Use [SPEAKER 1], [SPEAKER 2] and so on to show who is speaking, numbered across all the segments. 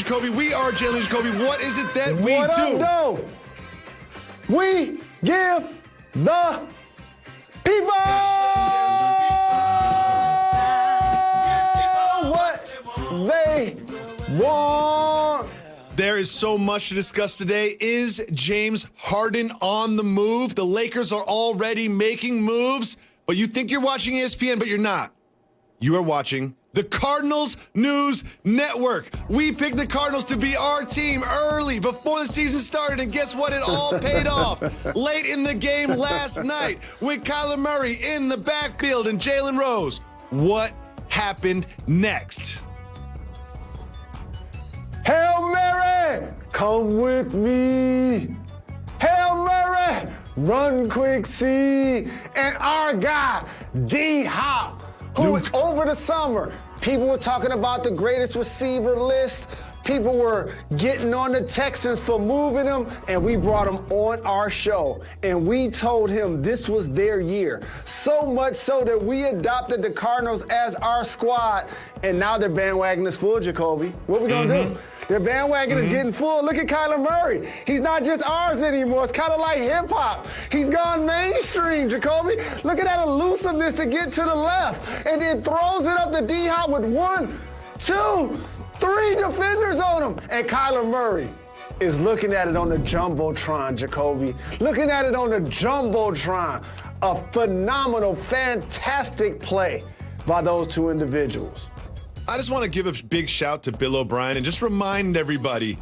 [SPEAKER 1] Jacoby. We are Jalen Jacoby. What is it that we
[SPEAKER 2] What
[SPEAKER 1] do?
[SPEAKER 2] up, though? We give the people what they want.
[SPEAKER 1] There is so much to discuss today. Is James Harden on the move? The Lakers are already making moves, but you think you're watching ESPN, but you're not. You are watching the Cardinals News Network. We picked the Cardinals to be our team early before the season started, and guess what? It all paid off late in the game last night with Kyler Murray in the backfield and Jalen Rose. What happened next?
[SPEAKER 2] Hail Mary, come with me. Hail Mary, run quick, see. And our guy, D-Hop, who over the summer, people were talking about the greatest receiver list. People were getting on the Texans for moving him, and we brought him on our show. And we told him this was their year. So much so that we adopted the Cardinals as our squad, and now their bandwagon is full, Jacoby. What we gonna do? Their bandwagon is getting full. Look at Kyler Murray. He's not just ours anymore. It's kind of like hip-hop. He's gone mainstream, Jacoby. Look at that elusiveness to get to the left. And then throws it up to D-Hop with 1, 2, 3 defenders on him. And Kyler Murray is looking at it on the Jumbotron, Jacoby. Looking at it on the Jumbotron. A phenomenal, fantastic play by those two individuals.
[SPEAKER 1] I just want to give a big shout to Bill O'Brien and just remind everybody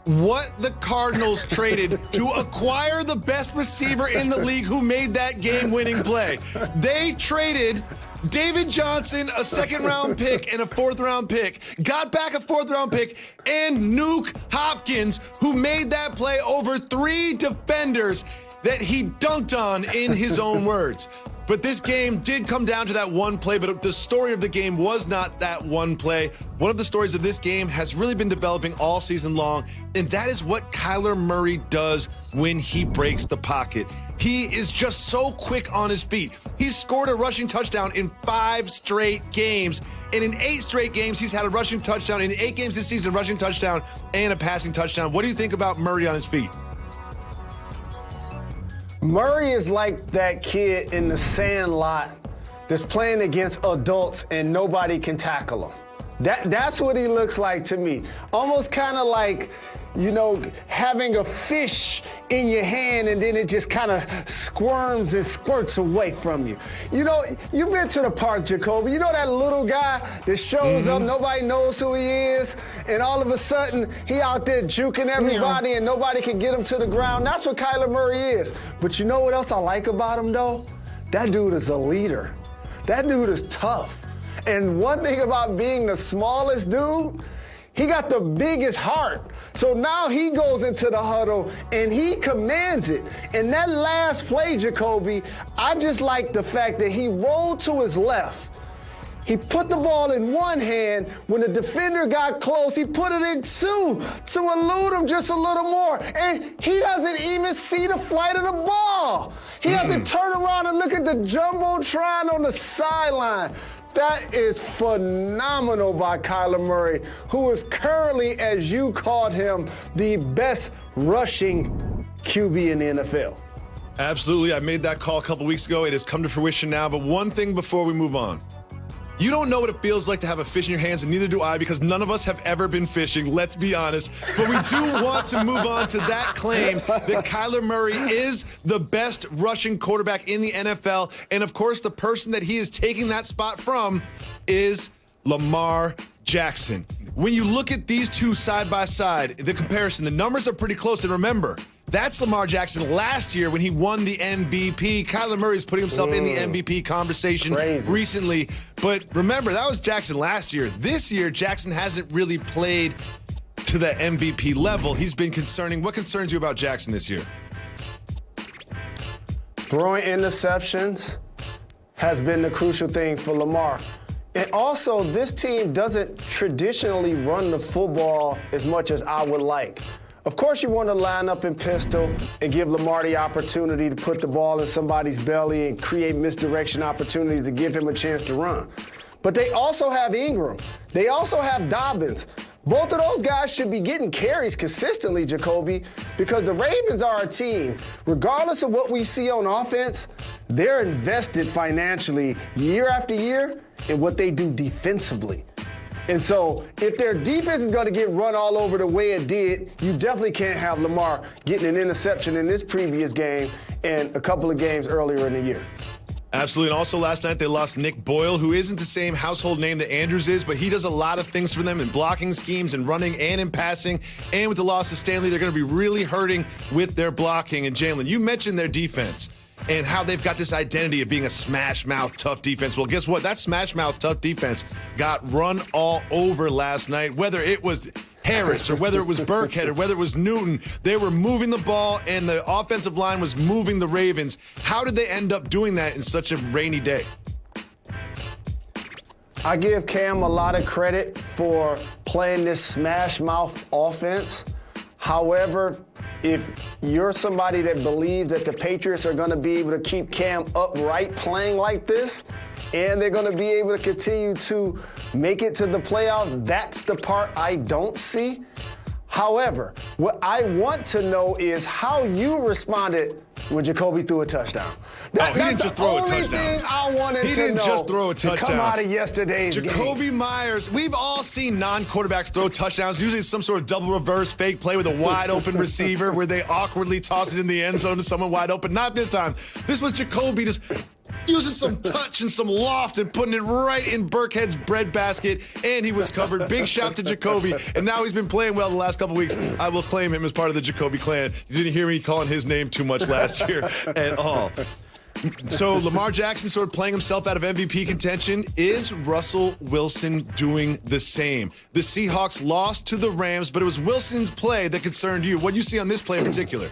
[SPEAKER 1] what the Cardinals traded to acquire the best receiver in the league who made that game-winning play. They traded David Johnson, a second-round pick, and a fourth-round pick, got back a fourth-round pick, and Nuke Hopkins, who made that play over 3 defenders that he dunked on in his own words. But this game did come down to that one play, but the story of the game was not that one play. One of the stories of this game has really been developing all season long, and that is what Kyler Murray does when he breaks the pocket. He is just so quick on his feet. He's scored a rushing touchdown in 5 straight games, and in 8 straight games, he's had a rushing touchdown. In 8 games this season, rushing touchdown and a passing touchdown. What do you think about Murray on his feet?
[SPEAKER 2] Murray is like that kid in the sandlot that's playing against adults and nobody can tackle him. That's what he looks like to me. Almost kind of like, you know, having a fish in your hand and then it just kind of squirms and squirts away from you. You know, you've been to the park, Jacoby. You know that little guy that shows up, nobody knows who he is, and all of a sudden he out there juking everybody and nobody can get him to the ground. That's what Kyler Murray is. But you know what else I like about him, though? That dude is a leader. That dude is tough. And one thing about being the smallest dude, he got the biggest heart. So now he goes into the huddle and he commands it. And that last play, Jacoby, I just like the fact that he rolled to his left. He put the ball in one hand. When the defender got close, he put it in 2 to elude him just a little more. And he doesn't even see the flight of the ball. He has to turn around and look at the Jumbotron on the sideline. That is phenomenal by Kyler Murray, who is currently, as you called him, the best rushing QB in the NFL.
[SPEAKER 1] Absolutely. I made that call a couple weeks ago. It has come to fruition now. But one thing before we move on. You don't know what it feels like to have a fish in your hands, and neither do I, because none of us have ever been fishing, let's be honest. But we do want to move on to that claim that Kyler Murray is the best rushing quarterback in the NFL. And, of course, the person that he is taking that spot from is Lamar Jackson. When you look at these two side by side, the comparison, the numbers are pretty close. And remember, that's Lamar Jackson last year when he won the MVP. Kyler Murray's putting himself in the MVP conversation recently. But remember, that was Jackson last year. This year, Jackson hasn't really played to the MVP level. He's been concerning. What concerns you about Jackson this year?
[SPEAKER 2] Throwing interceptions has been the crucial thing for Lamar. And also, this team doesn't traditionally run the football as much as I would like. Of course, you want to line up in pistol and give Lamar the opportunity to put the ball in somebody's belly and create misdirection opportunities to give him a chance to run. But they also have Ingram. They also have Dobbins. Both of those guys should be getting carries consistently, Jacoby, because the Ravens are a team. Regardless of what we see on offense, they're invested financially year after year in what they do defensively. And so if their defense is going to get run all over the way it did, you definitely can't have Lamar getting an interception in this previous game and a couple of games earlier in the year.
[SPEAKER 1] Absolutely. And also last night they lost Nick Boyle, who isn't the same household name that Andrews is, but he does a lot of things for them in blocking schemes and running and in passing. And with the loss of Stanley, they're going to be really hurting with their blocking. And Jalen, you mentioned their defense and how they've got this identity of being a smash-mouth tough defense. Well, guess what? That smash-mouth tough defense got run all over last night, whether it was Harris or whether it was Burkhead or whether it was Newton. They were moving the ball, and the offensive line was moving the Ravens. How did they end up doing that in such a rainy day?
[SPEAKER 2] I give Cam a lot of credit for playing this smash-mouth offense. However, if you're somebody that believes that the Patriots are going to be able to keep Cam upright playing like this, and they're going to be able to continue to make it to the playoffs, that's the part I don't see. However, what I want to know is how you responded when Jacoby threw a touchdown.
[SPEAKER 1] He didn't just throw a touchdown.
[SPEAKER 2] That's the only thing I wanted to know.
[SPEAKER 1] He didn't just throw a touchdown.
[SPEAKER 2] To come out of yesterday's game.
[SPEAKER 1] Jacoby Myers, we've all seen non-quarterbacks throw touchdowns, usually some sort of double reverse fake play with a wide open receiver where they awkwardly toss it in the end zone to someone wide open. Not this time. This was Jacoby just using some touch and some loft and putting it right in Burkhead's breadbasket, and he was covered. Big shout to Jacoby, and now he's been playing well the last couple weeks. I will claim him as part of the Jacoby clan. You didn't hear me calling his name too much last year at all. So Lamar Jackson sort of playing himself out of MVP contention. Is Russell Wilson doing the same? The Seahawks lost to the Rams, but it was Wilson's play that concerned you. What do you see on this play in particular?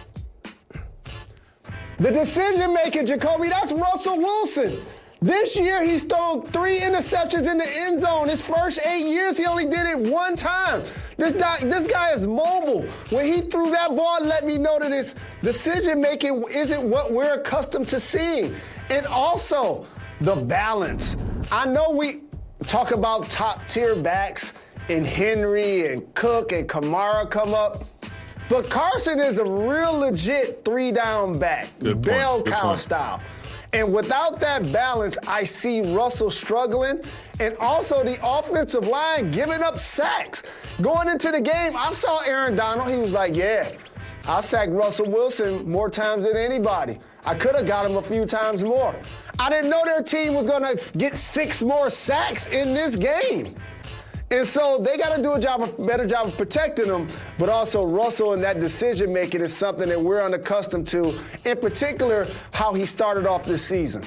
[SPEAKER 2] The decision-making, Jacoby, that's Russell Wilson. This year, he's thrown 3 interceptions in the end zone. His first 8 years, he only did it one time. This guy is mobile. When he threw that ball, let me know that his decision-making isn't what we're accustomed to seeing. And also, the balance. I know we talk about top-tier backs, and Henry and Cook and Kamara come up. But Carson is a real legit 3-down back, bell cow style. And without that balance, I see Russell struggling, and also the offensive line giving up sacks. Going into the game, I saw Aaron Donald. He was like, yeah, I sacked Russell Wilson more times than anybody. I could have got him a few times more. I didn't know their team was going to get 6 more sacks in this game. And so they got to do a better job of protecting them, but also Russell and that decision-making is something that we're unaccustomed to, in particular, how he started off this season.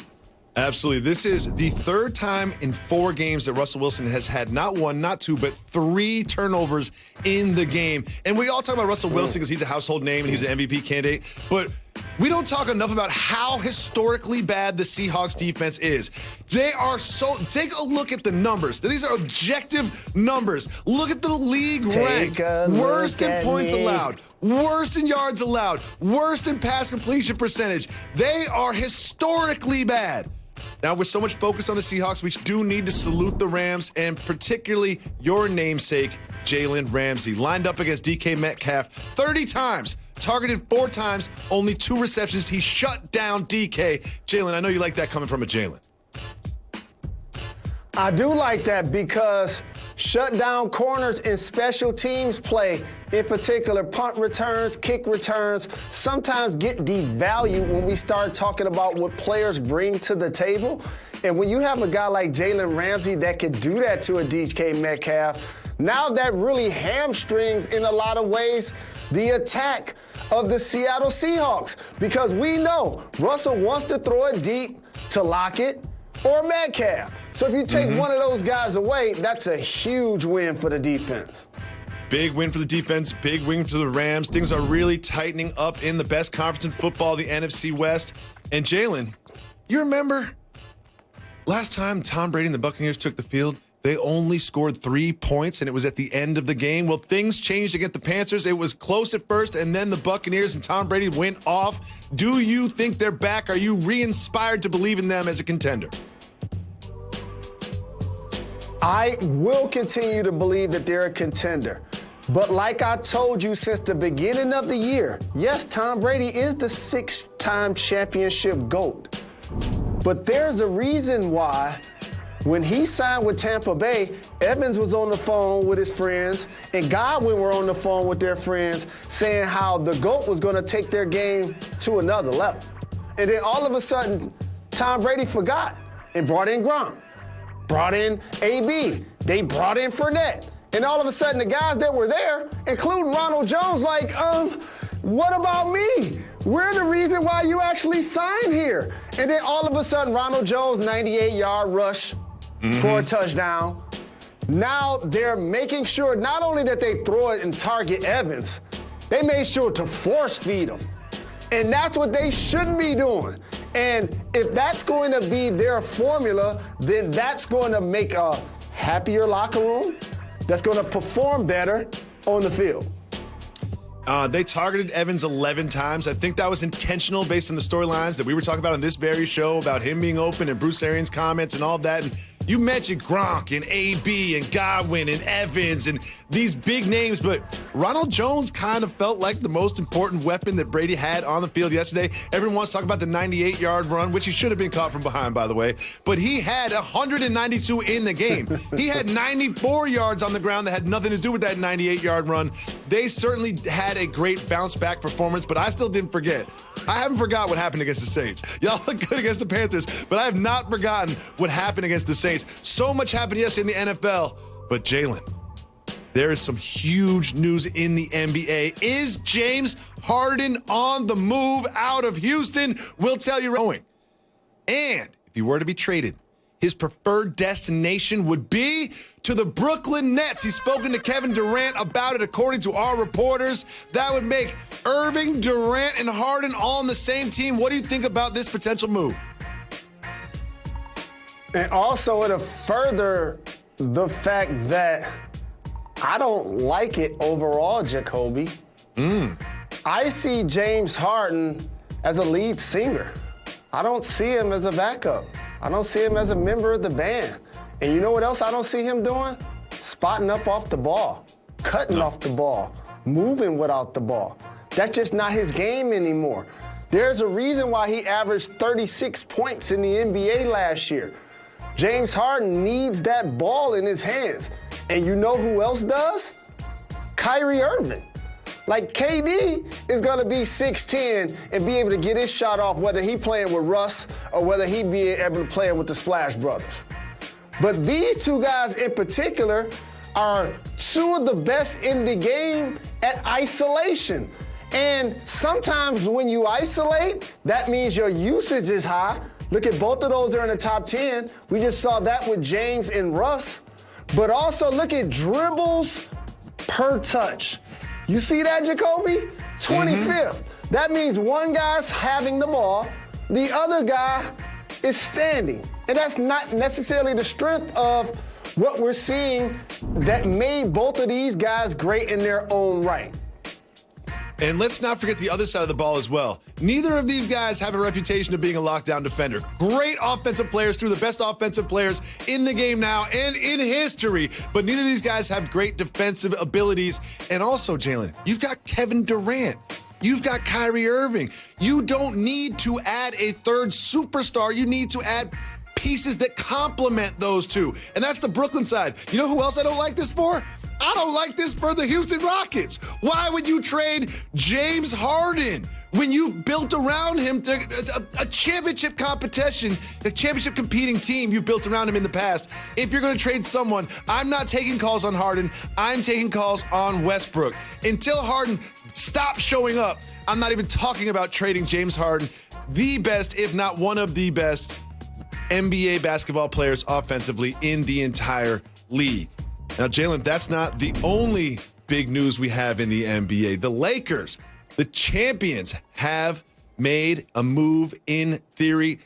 [SPEAKER 1] Absolutely. This is the 3rd time in 4 games that Russell Wilson has had not 1, not 2, but 3 turnovers in the game. And we all talk about Russell Wilson because he's a household name and he's an MVP candidate, but we don't talk enough about how historically bad the Seahawks defense is. They are so, take a look at the numbers. These are objective numbers. Look at the league rank. Worst in points allowed, worst in yards allowed, worst in pass completion percentage. They are historically bad. Now, with so much focus on the Seahawks, we do need to salute the Rams, and particularly your namesake, Jalen Ramsey. Lined up against DK Metcalf 30 times, targeted 4 times, only 2 receptions. He shut down DK. Jalen, I know you like that coming from a Jalen.
[SPEAKER 2] I do like that because shutdown corners and special teams play, in particular punt returns, kick returns, sometimes get devalued when we start talking about what players bring to the table. And when you have a guy like Jalen Ramsey that could do that to a DK Metcalf, now that really hamstrings in a lot of ways the attack of the Seattle Seahawks, because we know Russell wants to throw it deep to Lockett or Metcalf. So if you take one of those guys away, that's a huge win for the defense.
[SPEAKER 1] Big win for the defense, big win for the Rams. Things are really tightening up in the best conference in football, the NFC West. And Jalen, you remember last time Tom Brady and the Buccaneers took the field, they only scored 3 points, and it was at the end of the game. Well, things changed against the Panthers. It was close at first, and then the Buccaneers and Tom Brady went off. Do you think they're back? Are you re-inspired to believe in them as a contender?
[SPEAKER 2] I will continue to believe that they're a contender. But like I told you since the beginning of the year, yes, Tom Brady is the 6-time championship GOAT. But there's a reason why when he signed with Tampa Bay, Evans was on the phone with his friends and Godwin were on the phone with their friends saying how the GOAT was going to take their game to another level. And then all of a sudden, Tom Brady forgot and brought in Gronk, brought in AB, they brought in Fournette. And all of a sudden, the guys that were there, including Ronald Jones, like, what about me? We're the reason why you actually signed here. And then all of a sudden, Ronald Jones, 98-yard rush for a touchdown. Now they're making sure not only that they throw it and target Evans, they made sure to force feed him. And that's what they should be doing. And if that's going to be their formula, then that's going to make a happier locker room that's going to perform better on the field.
[SPEAKER 1] They targeted Evans 11 times. I think that was intentional based on the storylines that we were talking about on this very show about him being open and Bruce Arians' comments and all that. And you mentioned Gronk and AB and Godwin and Evans and these big names, but Ronald Jones kind of felt like the most important weapon that Brady had on the field yesterday. Everyone wants to talk about the 98-yard run, which he should have been caught from behind, by the way, but he had 192 in the game. He had 94 yards on the ground that had nothing to do with that 98-yard run. They certainly had a great bounce-back performance, but I still didn't forget. I haven't forgot what happened against the Saints. Y'all look good against the Panthers, but I have not forgotten what happened against the Saints. So much happened yesterday in the NFL, but Jalen, there is some huge news in the NBA. Is James Harden on the move out of Houston? We'll tell you going. And if he were to be traded, his preferred destination would be to the Brooklyn Nets. He's spoken to Kevin Durant about it, according to our reporters. That would make Irving, Durant, and Harden all on the same team. What do you think about this potential move?
[SPEAKER 2] And also, it'll further the fact that I don't like it overall, Jacoby. I see James Harden as a lead singer. I don't see him as a backup. I don't see him as a member of the band. And you know what else I don't see him doing? Spotting up off the ball, cutting off the ball, moving without the ball. That's just not his game anymore. There's a reason why he averaged 36 points in the NBA last year. James Harden needs that ball in his hands. And you know who else does? Kyrie Irving. Like, KD is going to be 6'10" and be able to get his shot off whether he playing with Russ or whether he be able to play with the Splash Brothers. But these two guys in particular are two of the best in the game at isolation. And sometimes when you isolate, that means your usage is high. Look at both of those are in the top 10. We just saw that with James and Russ. But also look at dribbles per touch. You see that, Jacoby? 25th. That means one guy's having the ball, the other guy is standing. And that's not necessarily the strength of what we're seeing that made both of these guys great in their own right.
[SPEAKER 1] And let's not forget the other side of the ball as well. Neither of these guys have a reputation of being a lockdown defender. Great offensive players, through the best offensive players in the game now and in history. But neither of these guys have great defensive abilities. And also, Jalen, you've got Kevin Durant. You've got Kyrie Irving. You don't need to add a third superstar. You need to add pieces that complement those two. And that's the Brooklyn side. You know who else I don't like this for? I don't like this for the Houston Rockets. Why would you trade James Harden when you've built around him a championship competition, a championship competing team you've built around him in the past? If you're going to trade someone, I'm not taking calls on Harden. I'm taking calls on Westbrook. Until Harden stops showing up, I'm not even talking about trading James Harden, the best, if not one of the best NBA basketball players offensively in the entire league. Now, Jalen, that's not the only big news we have in the NBA. The Lakers, the champions, have made a move in theory.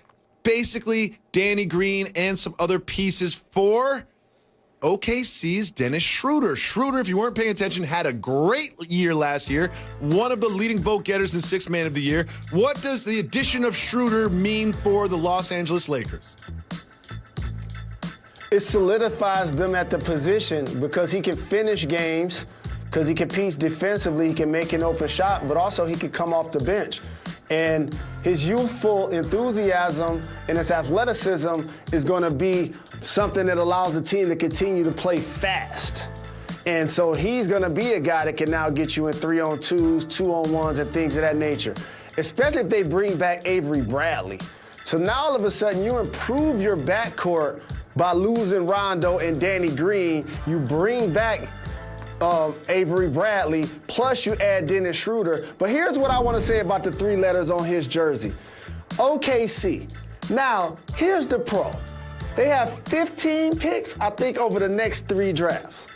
[SPEAKER 1] Basically, Danny Green and some other pieces for OKC's Dennis Schroeder. Schroeder, if you weren't paying attention, had a great year last year. One of the leading vote getters and sixth man of the year. What does the addition of Schroeder mean for the Los Angeles Lakers?
[SPEAKER 2] it solidifies them at the position because he can finish games, because he competes defensively, he can make an open shot, but also he can come off the bench. And his youthful enthusiasm and his athleticism is going to be something that allows the team to continue to play fast. And so he's going to be a guy that can now get you in 3-on-2s, 2-on-1s, and things of that nature, especially if they bring back Avery Bradley. So now all of a sudden you improve your backcourt by losing Rondo and Danny Green. You bring back Avery Bradley, plus you add Dennis Schroeder. But here's what I want to say about the 3 letters on his jersey. OKC. Now, here's the pro. They have 15 picks, I think, over the next 3 drafts.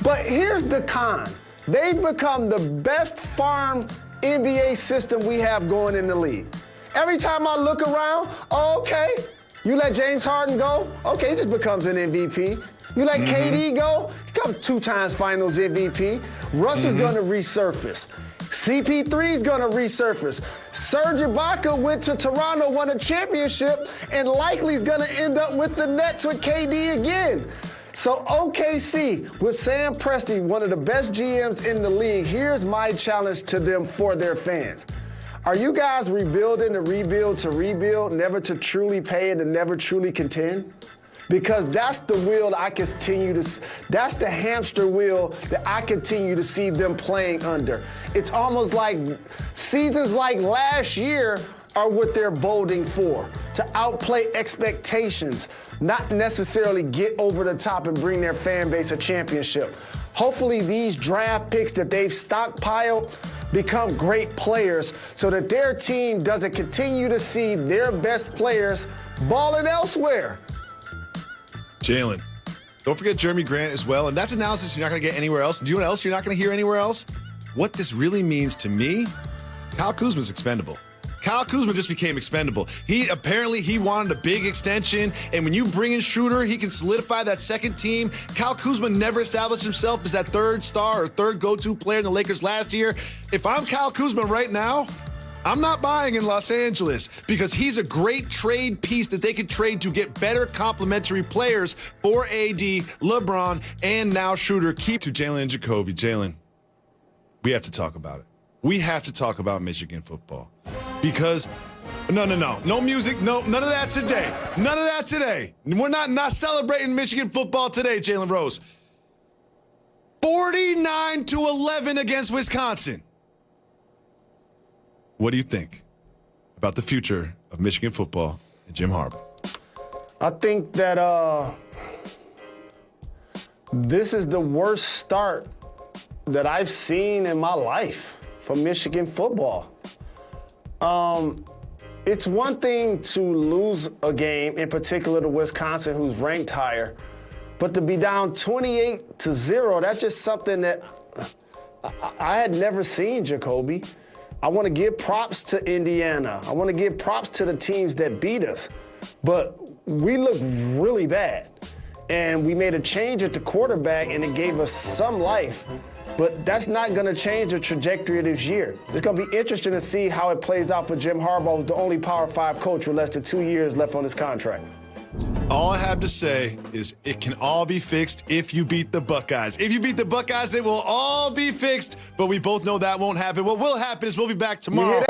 [SPEAKER 2] But here's the con. They've become the best farm NBA system we have going in the league. Every time I look around, okay, you let James Harden go, okay, he just becomes an MVP. You let KD go, he becomes 2 times finals MVP. Russ is going to resurface. CP3 is going to resurface. Serge Ibaka went to Toronto, won a championship, and likely is going to end up with the Nets with KD again. So OKC, with Sam Presti, one of the best GMs in the league, here's my challenge to them for their fans. Are you guys rebuilding to rebuild, never to truly pay and to never truly contend? Because that's the wheel that's the hamster wheel that I continue to see them playing under. It's almost like seasons like last year are what they're bolding for, to outplay expectations, not necessarily get over the top and bring their fan base a championship. Hopefully these draft picks that they've stockpiled become great players so that their team doesn't continue to see their best players balling elsewhere.
[SPEAKER 1] Jalen, don't forget Jeremy Grant as well. And that's analysis you're not going to get anywhere else. Do you know what else you're not going to hear anywhere else? What this really means to me, Kyle Kuzma's expendable. Kyle Kuzma just became expendable. He wanted a big extension, and when you bring in Schroeder, he can solidify that second team. Kyle Kuzma never established himself as that 3rd star or 3rd go-to player in the Lakers last year. If I'm Kyle Kuzma right now, I'm not buying in Los Angeles because he's a great trade piece that they could trade to get better complementary players for AD, LeBron, and now Schroeder. Keep to Jalen Jacoby. Jalen, we have to talk about it. We have to talk about Michigan football because no music, none of that today. None of that today. We're not celebrating Michigan football today, Jalen Rose. 49-11 against Wisconsin. What do you think about the future of Michigan football and Jim Harbaugh?
[SPEAKER 2] I think that this is the worst start that I've seen in my life for Michigan football. It's one thing to lose a game, in particular to Wisconsin, who's ranked higher, but to be down 28-0, that's just something that I had never seen, Jacoby. I want to give props to Indiana. I want to give props to the teams that beat us. But we look really bad. And we made a change at the quarterback, and it gave us some life. But that's not going to change the trajectory of this year. It's going to be interesting to see how it plays out for Jim Harbaugh, who's the only Power 5 coach with less than 2 years left on his contract.
[SPEAKER 1] All I have to say is it can all be fixed if you beat the Buckeyes. If you beat the Buckeyes, it will all be fixed, but we both know that won't happen. What will happen is we'll be back tomorrow.